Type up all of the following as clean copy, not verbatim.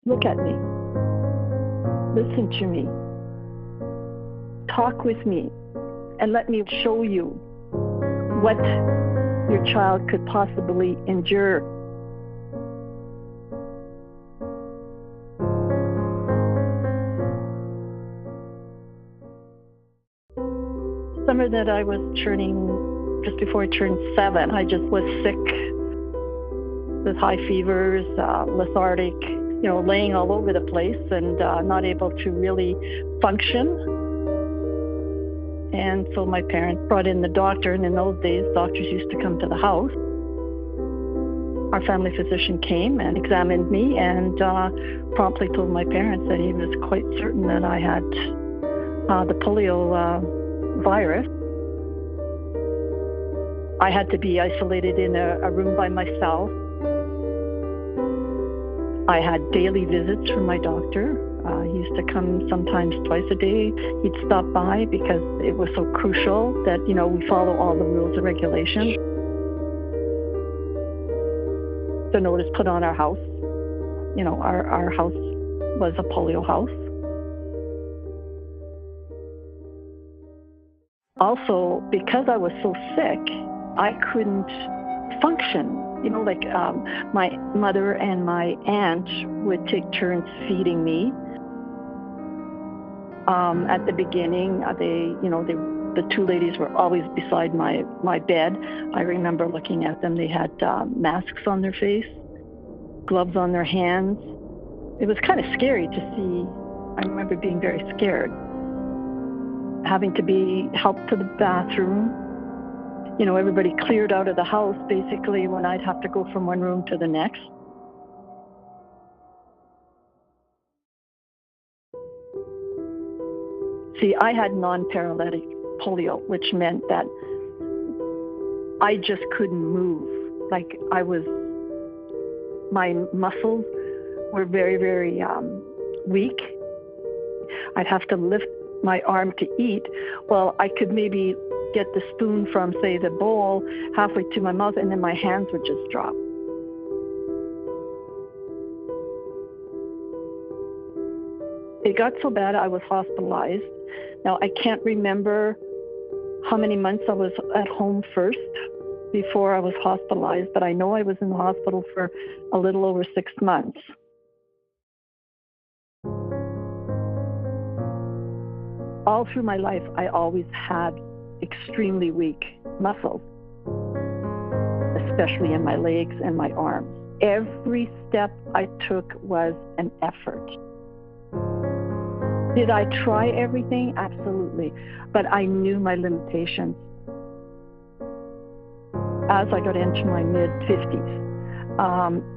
Look at me. Listen to me. Talk with me and let me show you what your child could possibly endure. Summer that I was just before I turned 7, I just was sick with high fevers, lethargic, laying all over the place and not able to really function. And so my parents brought in the doctor, and in those days, doctors used to come to the house. Our family physician came and examined me and promptly told my parents that he was quite certain that I had the polio virus. I had to be isolated in a room by myself. I had daily visits from my doctor. He used to come sometimes twice a day. He'd stop by because it was so crucial that, we follow all the rules and regulations. The notice put on our house. Our house was a polio house. Also, because I was so sick, I couldn't function. My mother and my aunt would take turns feeding me. At the beginning, the two ladies were always beside my bed. I remember looking at them. They had masks on their face, gloves on their hands. It was kind of scary to see. I remember being very scared. Having to be helped to the bathroom. Everybody cleared out of the house basically when I'd have to go from one room to the next. See, I had non-paralytic polio, which meant that I just couldn't move. My muscles were very, very weak. I'd have to lift my arm to eat. Well, I could maybe get the spoon from, say, the bowl halfway to my mouth, and then my hands would just drop. It got so bad I was hospitalized. Now, I can't remember how many months I was at home first before I was hospitalized, but I know I was in the hospital for a little over 6 months. All through my life, I always had extremely weak muscles, especially in my legs and my arms. Every step I took was an effort. Did I try everything? Absolutely. But I knew my limitations. As I got into my mid-50s,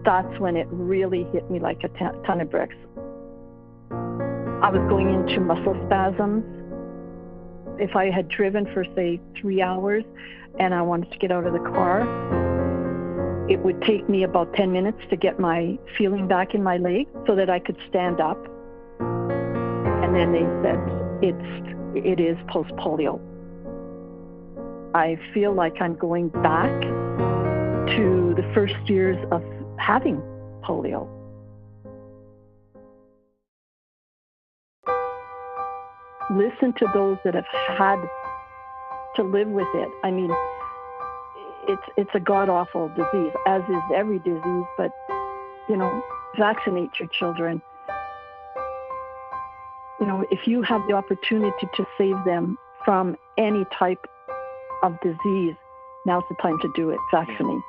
that's when it really hit me like a ton of bricks. I was going into muscle spasms. If I had driven for, say, 3 hours and I wanted to get out of the car, it would take me about 10 minutes to get my feeling back in my leg so that I could stand up. And then they said, it is post-polio. I feel like I'm going back to the first years of having polio. Listen to those that have had to live with it. I mean, it's a god-awful disease, as is every disease, but, vaccinate your children. If you have the opportunity to save them from any type of disease, now's the time to do it. Vaccinate.